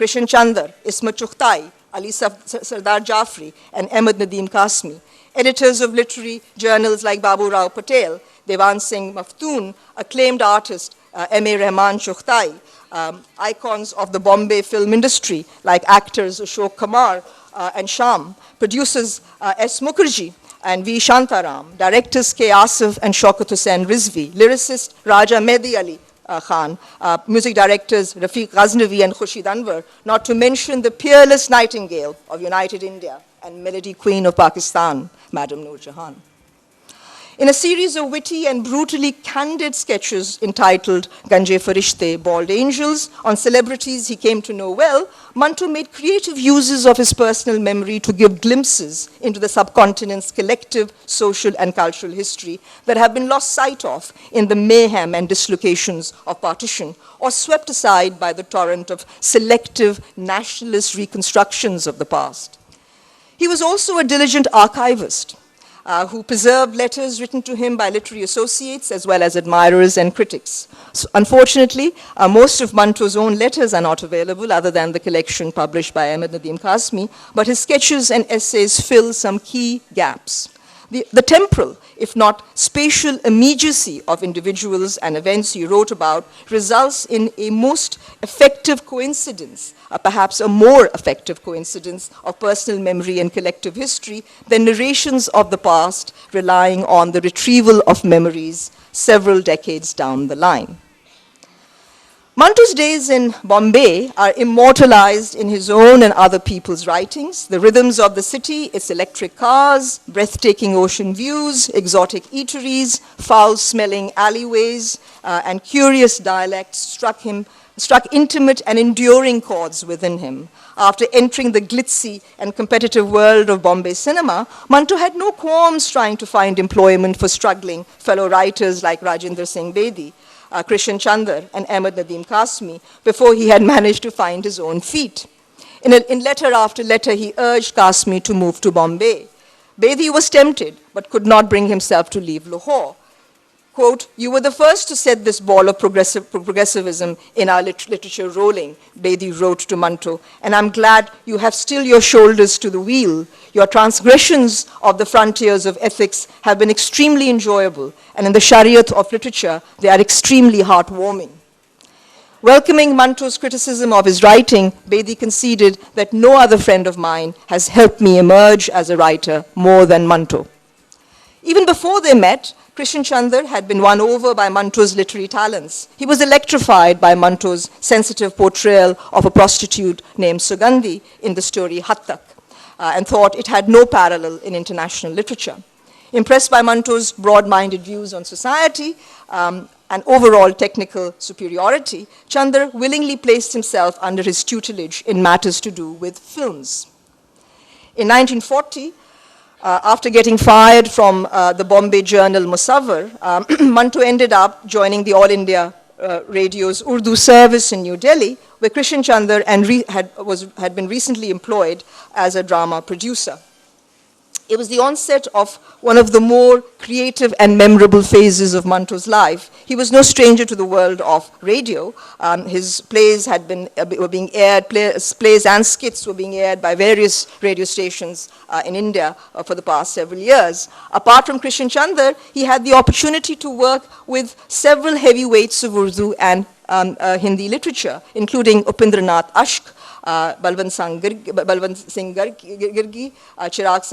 Krishan Chandar, Ismat Chughtai, Ali Sardar Jafri, and Ahmed Nadeem Kasmi. Editors of literary journals like Babu Rao Patel, Devan Singh Maftoon, acclaimed artist M.A. Rahman Chughtai, icons of the Bombay film industry like actors Ashok Kumar and Sham, producers S. Mukherjee and V. Shantaram, directors K. Asif and Shaukat Hussain Rizvi, lyricist Raja Mehdi Ali Khan, music directors Rafiq Ghaznavi and Khurshid Anwar, not to mention the peerless nightingale of United India and melody queen of Pakistan, Madam Noor Jahan. In a series of witty and brutally candid sketches entitled Ganje Farishte, Bald Angels, on celebrities he came to know well, Manto made creative uses of his personal memory to give glimpses into the subcontinent's collective social and cultural history that have been lost sight of in the mayhem and dislocations of partition, or swept aside by the torrent of selective nationalist reconstructions of the past. He was also a diligent archivist, who preserved letters written to him by literary associates as well as admirers and critics. So, unfortunately, most of Manto's own letters are not available other than the collection published by Ahmed Nadeem Kasmi, but his sketches and essays fill some key gaps. The temporal, if not spatial immediacy of individuals and events he wrote about results in a most effective coincidence, perhaps a more effective coincidence of personal memory and collective history than narrations of the past relying on the retrieval of memories several decades down the line. Manto's days in Bombay are immortalized in his own and other people's writings. The rhythms of the city, its electric cars, breathtaking ocean views, exotic eateries, foul-smelling alleyways, and curious dialects struck intimate and enduring chords within him. After entering the glitzy and competitive world of Bombay cinema, Manto had no qualms trying to find employment for struggling fellow writers like Rajendra Singh Bedi, Krishan Chandar, and Ahmed Nadeem Kasmi before he had managed to find his own feet. In letter after letter, he urged Kasmi to move to Bombay. Bedi was tempted, but could not bring himself to leave Lahore. Quote, "You were the first to set this ball of progressivism in our literature rolling," Bedi wrote to Manto, "and I'm glad you have still your shoulders to the wheel. Your transgressions of the frontiers of ethics have been extremely enjoyable, and in the Shariat of literature, they are extremely heartwarming." Welcoming Manto's criticism of his writing, Bedi conceded that no other friend of mine has helped me emerge as a writer more than Manto. Even before they met, Krishan Chandar had been won over by Manto's literary talents. He was electrified by Manto's sensitive portrayal of a prostitute named Sugandhi in the story Hattak, and thought it had no parallel in international literature. Impressed by Manto's broad-minded views on society and overall technical superiority, Chandar willingly placed himself under his tutelage in matters to do with films. In 1940, after getting fired from the Bombay journal Musawwar, Manto ended up joining the All India Radio's Urdu service in New Delhi, where Krishan Chandar had been recently employed as a drama producer. It was the onset of one of the more creative and memorable phases of Manto's life. He was no stranger to the world of radio. His plays were being aired, plays and skits were being aired by various radio stations in India for the past several years. Apart from Krishan Chandar, he had the opportunity to work with several heavyweights of Urdu and Hindi literature, including Upendranath Ashk, Balwant Singh Girgi, Chirag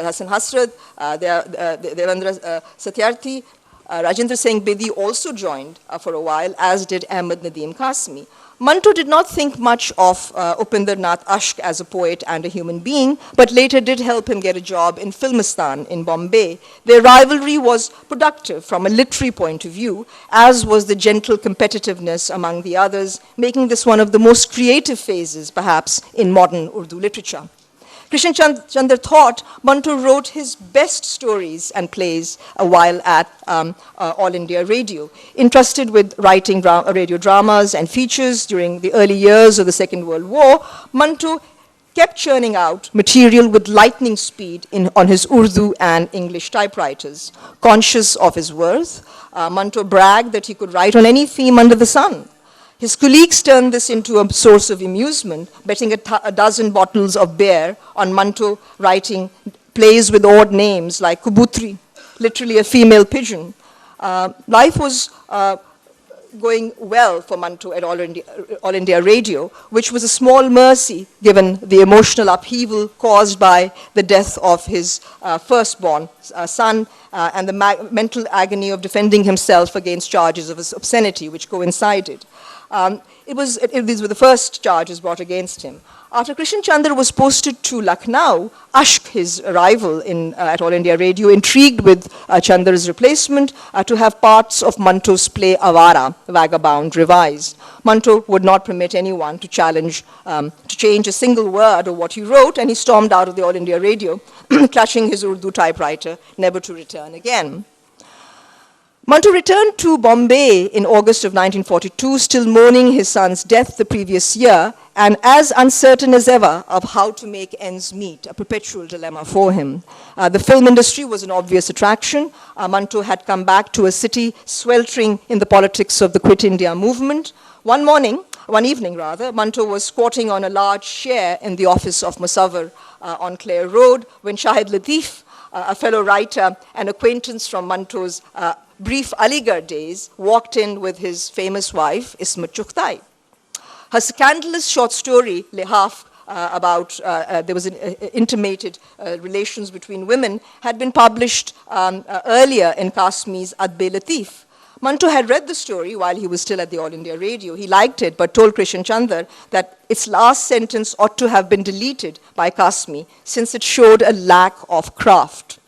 Hassan Hasrat, Devendra Satyarthi. Rajendra Singh Bedi also joined for a while, as did Ahmed Nadeem Kasmi. Manto did not think much of Upendranath Ashk as a poet and a human being, but later did help him get a job in Filmistan in Bombay. Their rivalry was productive from a literary point of view, as was the gentle competitiveness among the others, making this one of the most creative phases, perhaps, in modern Urdu literature. Krishan Chandar thought Manto wrote his best stories and plays while at All India Radio. Entrusted with writing radio dramas and features during the early years of the Second World War, Manto kept churning out material with lightning speed on his Urdu and English typewriters. Conscious of his worth, Manto bragged that he could write on any theme under the sun. His colleagues turned this into a source of amusement, betting a dozen bottles of beer on Manto writing plays with odd names like Kubutri, literally a female pigeon. Life was going well for Manto at All India Radio, which was a small mercy given the emotional upheaval caused by the death of his firstborn son and the mental agony of defending himself against charges of obscenity, which coincided. These were the first charges brought against him. After Krishan Chandra was posted to Lucknow, Ashk, his rival at All India Radio, intrigued with Chandra's replacement to have parts of Manto's play Avara, Vagabond, revised. Manto would not permit anyone to change a single word of what he wrote, and he stormed out of the All India Radio, clutching his Urdu typewriter, never to return again. Manto returned to Bombay in August of 1942, still mourning his son's death the previous year, and as uncertain as ever of how to make ends meet, a perpetual dilemma for him. The film industry was an obvious attraction. Manto had come back to a city sweltering in the politics of the Quit India movement. One evening, Manto was squatting on a large chair in the office of Musawwir on Clare Road when Shahid Latif, a fellow writer and acquaintance from Manto's brief Aligarh days, walked in with his famous wife, Ismat Chughtai. Her scandalous short story, Lehaf, about there was intimated relations between women, had been published earlier in Kasmi's Adbe Latif. Manto had read the story while he was still at the All India Radio. He liked it, but told Krishan Chandra that its last sentence ought to have been deleted by Kasmi, since it showed a lack of craft.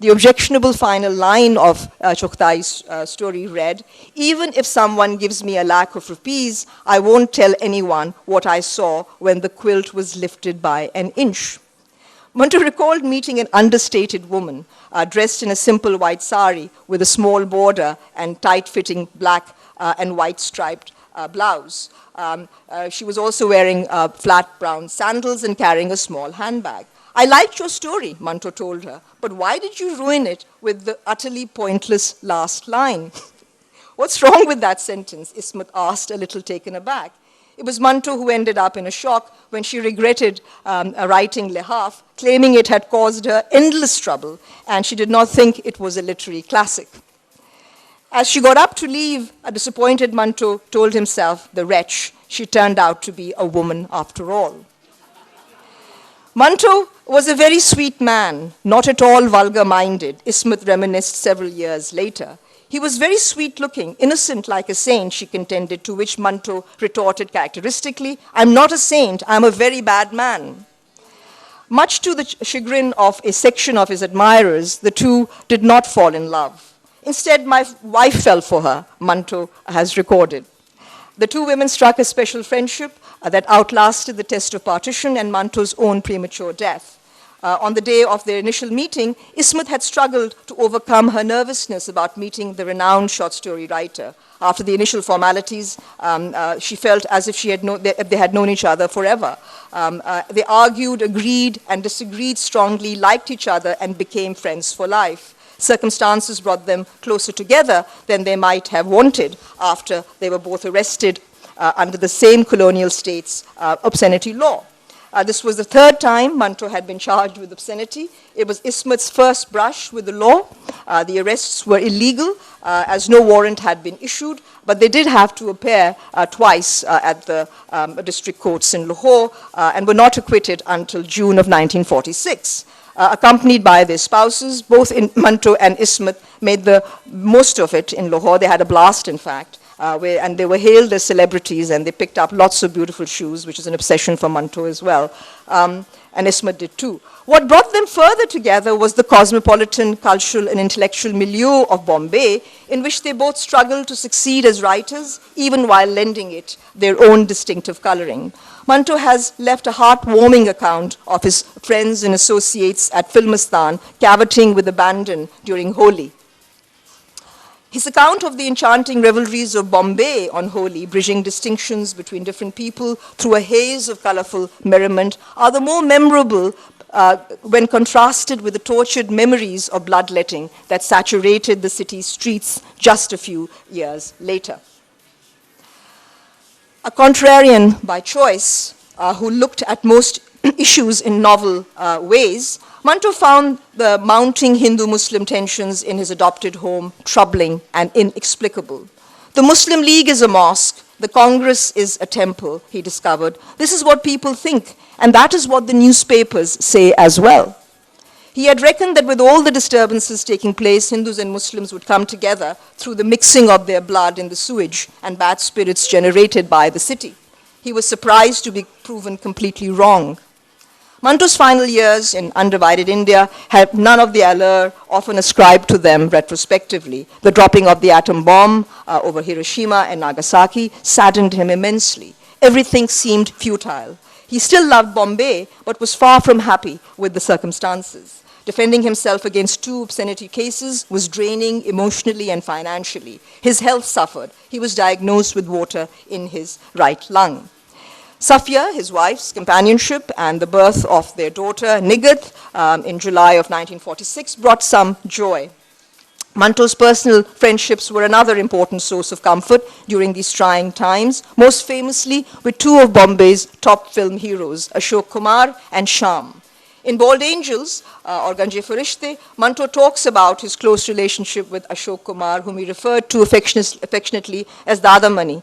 The objectionable final line of Chughtai's story read, "Even if someone gives me ₹1,00,000, I won't tell anyone what I saw when the quilt was lifted by an inch." Manto recalled meeting an understated woman dressed in a simple white sari with a small border and tight-fitting black and white striped blouse. She was also wearing flat brown sandals and carrying a small handbag. "I liked your story," Manto told her, "but why did you ruin it with the utterly pointless last line?" "What's wrong with that sentence?" Ismat asked, a little taken aback. It was Manto who ended up in a shock when she regretted writing Lehaf, claiming it had caused her endless trouble, and she did not think it was a literary classic. As she got up to leave, a disappointed Manto told himself, the wretch, she turned out to be a woman after all. Manto was a very sweet man, not at all vulgar-minded, Ismat reminisced several years later. He was very sweet-looking, innocent like a saint, she contended, to which Manto retorted characteristically, "I'm not a saint, I'm a very bad man." Much to the chagrin of a section of his admirers, the two did not fall in love. "Instead, my wife fell for her," Manto has recorded. The two women struck a special friendship that outlasted the test of partition and Manto's own premature death. On the day of their initial meeting, Ismat had struggled to overcome her nervousness about meeting the renowned short story writer. After the initial formalities, she felt as if they had known each other forever. They argued, agreed, and disagreed strongly, liked each other, and became friends for life. Circumstances brought them closer together than they might have wanted after they were both arrested under the same colonial state's obscenity law. This was the third time Manto had been charged with obscenity. It was Ismat's first brush with the law. The arrests were illegal as no warrant had been issued, but they did have to appear twice at the district courts in Lahore and were not acquitted until June of 1946. Accompanied by their spouses, both Manto and Ismat made the most of it in Lahore. They had a blast, in fact. And they were hailed as celebrities, and they picked up lots of beautiful shoes, which is an obsession for Manto as well. And Ismat did too. What brought them further together was the cosmopolitan cultural and intellectual milieu of Bombay, in which they both struggled to succeed as writers, even while lending it their own distinctive coloring. Manto has left a heartwarming account of his friends and associates at Filmistan cavorting with abandon during Holi. His account of the enchanting revelries of Bombay on Holi, bridging distinctions between different people through a haze of colorful merriment, are the more memorable when contrasted with the tortured memories of bloodletting that saturated the city's streets just a few years later. A contrarian by choice, who looked at most issues in novel ways, Manto found the mounting Hindu-Muslim tensions in his adopted home troubling and inexplicable. The Muslim League is a mosque, the Congress is a temple, he discovered. This is what people think, and that is what the newspapers say as well. He had reckoned that with all the disturbances taking place, Hindus and Muslims would come together through the mixing of their blood in the sewage and bad spirits generated by the city. He was surprised to be proven completely wrong. Manto's final years in undivided India had none of the allure often ascribed to them retrospectively. The dropping of the atom bomb over Hiroshima and Nagasaki saddened him immensely. Everything seemed futile. He still loved Bombay, but was far from happy with the circumstances. Defending himself against 2 obscenity cases was draining emotionally and financially. His health suffered. He was diagnosed with water in his right lung. Safia, his wife's companionship, and the birth of their daughter, Nigat, in July of 1946, brought some joy. Manto's personal friendships were another important source of comfort during these trying times, most famously with 2 of Bombay's top film heroes, Ashok Kumar and Shyam. In Bald Angels, or Ganje Farishte, Manto talks about his close relationship with Ashok Kumar, whom he referred to affectionately as Dadamani,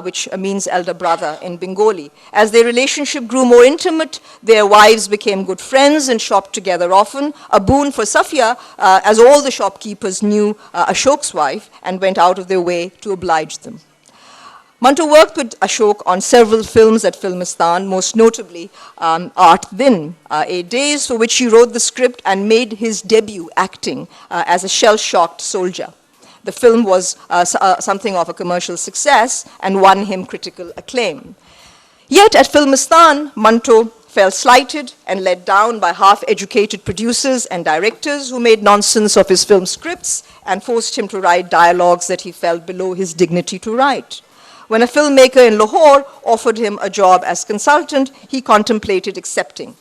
which means elder brother in Bengali. As their relationship grew more intimate, their wives became good friends and shopped together often, a boon for Safia, as all the shopkeepers knew Ashok's wife and went out of their way to oblige them. Manto worked with Ashok on several films at Filmistan, most notably Art Din, 8 Days, for which he wrote the script and made his debut acting as a shell-shocked soldier. The film was something of a commercial success and won him critical acclaim. Yet at Filmistan, Manto felt slighted and let down by half-educated producers and directors who made nonsense of his film scripts and forced him to write dialogues that he felt below his dignity to write. When a filmmaker in Lahore offered him a job as consultant, he contemplated accepting.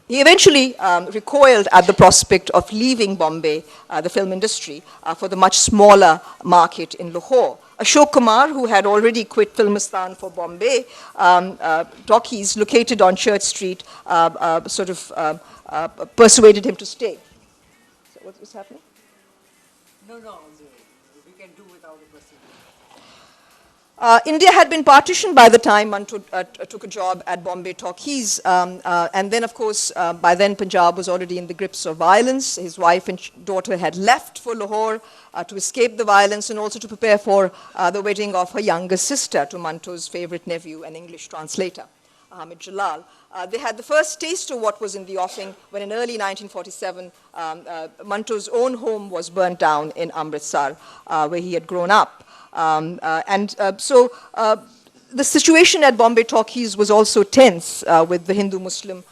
He eventually recoiled at the prospect of leaving Bombay, the film industry, for the much smaller market in Lahore. Ashok Kumar, who had already quit Filmistan for Bombay, talkies located on Church Street, persuaded him to stay. So what was happening? No, we can do without a person. India had been partitioned by the time Manto took a job at Bombay Talkies. And then, of course, by then Punjab was already in the grips of violence. His wife and daughter had left for Lahore to escape the violence and also to prepare for the wedding of her younger sister to Manto's favorite nephew, an English translator, Hamid Jalal. They had the first taste of what was in the offing when in early 1947, Manto's own home was burnt down in Amritsar, where he had grown up. So the situation at Bombay Talkies was also tense with the Hindu-Muslim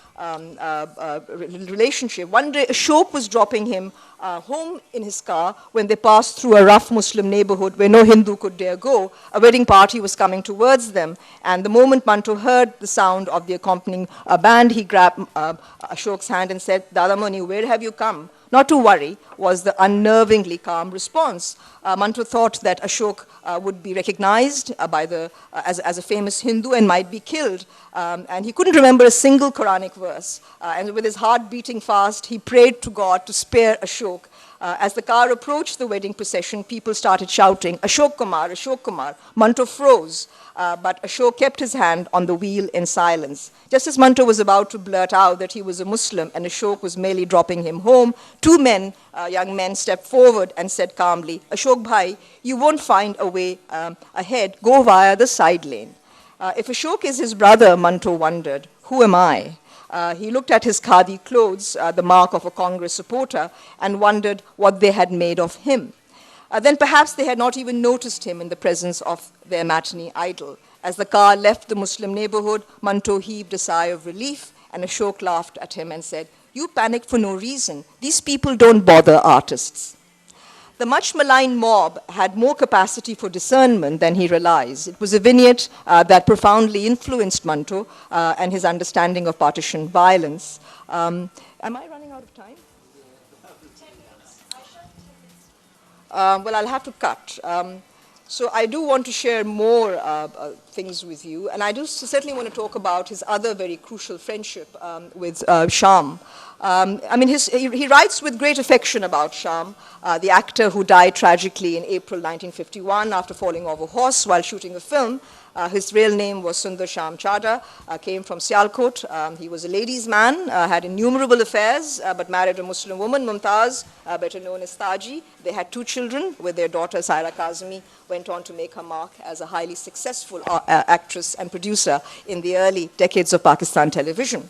relationship. One day, Ashok was dropping him home in his car when they passed through a rough Muslim neighborhood where no Hindu could dare go. A wedding party was coming towards them, and the moment Manto heard the sound of the accompanying band, he grabbed Ashok's hand and said, "Dadamani, where have you come?" Not to worry was the unnervingly calm response. Manto thought that Ashok would be recognized as a famous Hindu and might be killed. And he couldn't remember a single Quranic verse. And with his heart beating fast, he prayed to God to spare Ashok. As the car approached the wedding procession, people started shouting, "Ashok Kumar, Ashok Kumar." Manto froze, but Ashok kept his hand on the wheel in silence. Just as Manto was about to blurt out that he was a Muslim and Ashok was merely dropping him home, 2 men, young men, stepped forward and said calmly, "Ashok bhai, you won't find a way ahead. Go via the side lane." If Ashok is his brother, Manto wondered, who am I? He looked at his khadi clothes, the mark of a Congress supporter, and wondered what they had made of him. Then perhaps they had not even noticed him in the presence of their matinee idol. As the car left the Muslim neighborhood, Manto heaved a sigh of relief, and Ashok laughed at him and said, "You panicked for no reason. These people don't bother artists." The much maligned mob had more capacity for discernment than he realized. It was a vignette that profoundly influenced Manto and his understanding of partition violence. Am I running out of time? Well, I'll have to cut. So I do want to share more things with you, and I do certainly want to talk about his other very crucial friendship with Sham. He writes with great affection about Sham, the actor who died tragically in April 1951 after falling off a horse while shooting a film. His real name was Sundar Sham Chadha, came from Sialkot. He was a ladies' man, had innumerable affairs, but married a Muslim woman, Mumtaz, better known as Taji. They had 2 children with their daughter, Saira Kazmi, went on to make her mark as a highly successful actress and producer in the early decades of Pakistan television.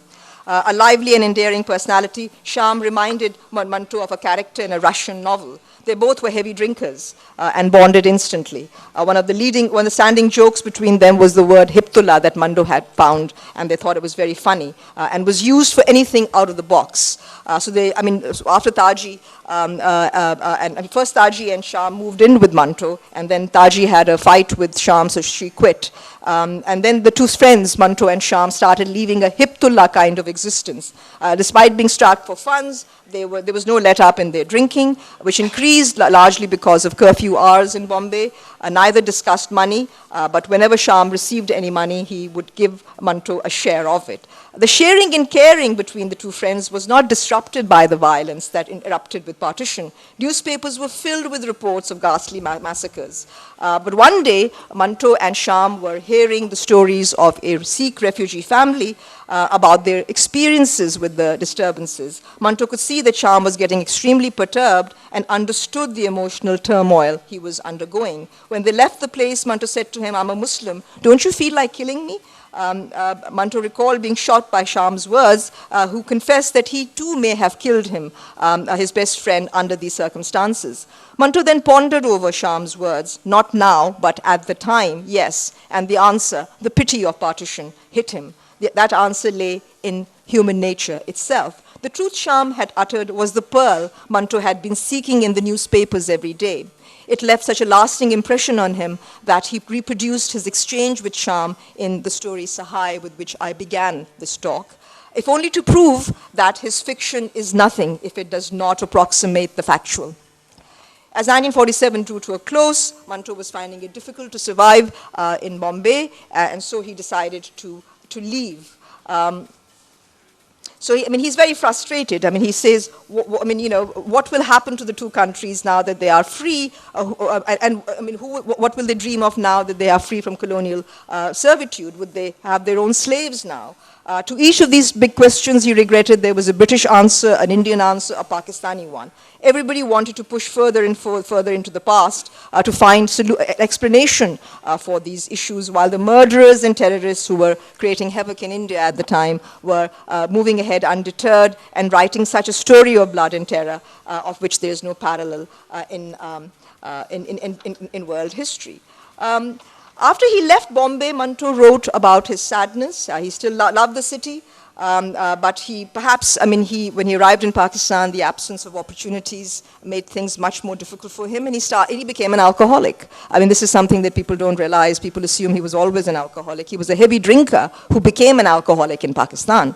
A lively and endearing personality, Sham reminded Manto of a character in a Russian novel. They both were heavy drinkers and bonded instantly. One of the standing jokes between them was the word hiptullah that Manto had found, and they thought it was very funny and was used for anything out of the box. After Taji, and first Taji and Sham moved in with Manto, and then Taji had a fight with Sham, so she quit. And then the 2 friends, Manto and Sham, started leading a hiptullah kind of existence. Despite being strapped for funds, there was no let-up in their drinking, which increased largely because of curfew hours in Bombay. Neither discussed money, but whenever Sham received any money, he would give Manto a share of it. The sharing and caring between the 2 friends was not disrupted by the violence that erupted with Partition. Newspapers were filled with reports of ghastly massacres. But one day, Manto and Sham were hearing the stories of a Sikh refugee family about their experiences with the disturbances. Manto could see that Sham was getting extremely perturbed and understood the emotional turmoil he was undergoing. When they left the place, Manto said to him, "I'm a Muslim. Don't you feel like killing me?" Manto recalled being shocked by Sham's words, who confessed that he too may have killed him, his best friend, under these circumstances. Manto then pondered over Sham's words, not now, but at the time, yes, and the answer, the pity of Partition, hit him. That answer lay in human nature itself. The truth Sham had uttered was the pearl Manto had been seeking in the newspapers every day. It left such a lasting impression on him that he reproduced his exchange with Sham in the story Sahai, with which I began this talk, if only to prove that his fiction is nothing if it does not approximate the factual. As 1947 drew to a close, Manto was finding it difficult to survive in Bombay, and so he decided to leave. He's very frustrated. He says, what will happen to the 2 countries now that they are free? What will they dream of now that they are free from colonial servitude? Would they have their own slaves now? To each of these big questions, he regretted there was a British answer, an Indian answer, a Pakistani one. Everybody wanted to push further and further into the past to find explanation for these issues, while the murderers and terrorists who were creating havoc in India at the time were moving ahead undeterred and writing such a story of blood and terror of which there is no parallel in world history. After he left Bombay, Manto wrote about his sadness. He still loved the city, but when he arrived in Pakistan, the absence of opportunities made things much more difficult for him, and he became an alcoholic. This is something that people don't realize. People assume he was always an alcoholic. He was a heavy drinker who became an alcoholic in Pakistan.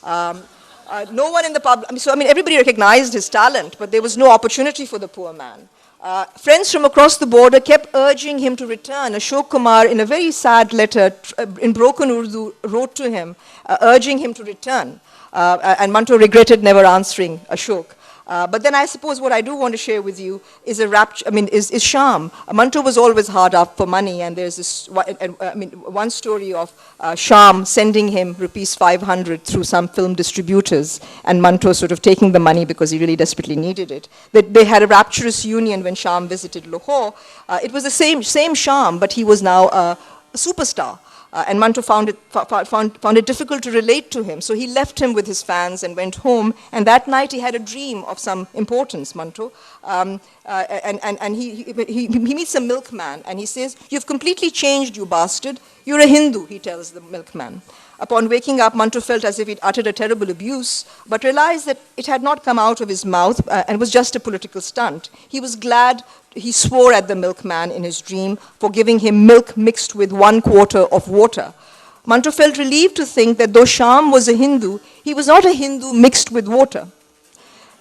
No one in the public, everybody recognized his talent, but there was no opportunity for the poor man. Friends from across the border kept urging him to return. Ashok Kumar, in a very sad letter in broken Urdu, wrote to him, urging him to return. And Manto regretted never answering Ashok. But then I suppose what I do want to share with you is is Sham. Manto was always hard up for money, and there's this one story of Sham sending him rupees 500 through some film distributors, and Manto sort of taking the money because he really desperately needed it. They had a rapturous union when Sham visited Lahore. It was the same Sham, but he was now a superstar. And Manto found it difficult to relate to him. So he left him with his fans and went home. And that night he had a dream of some importance, Manto. And he meets a milkman and he says, "You've completely changed, you bastard. You're a Hindu," he tells the milkman. Upon waking up, Manto felt as if he'd uttered a terrible abuse, but realized that it had not come out of his mouth and was just a political stunt. He was glad. He swore at the milkman in his dream for giving him milk mixed with 1/4 of water. Manto felt relieved to think that though Sham was a Hindu, he was not a Hindu mixed with water.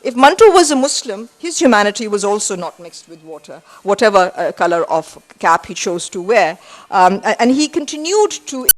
if Manto was a Muslim, his humanity was also not mixed with water, whatever color of cap he chose to wear. And he continued to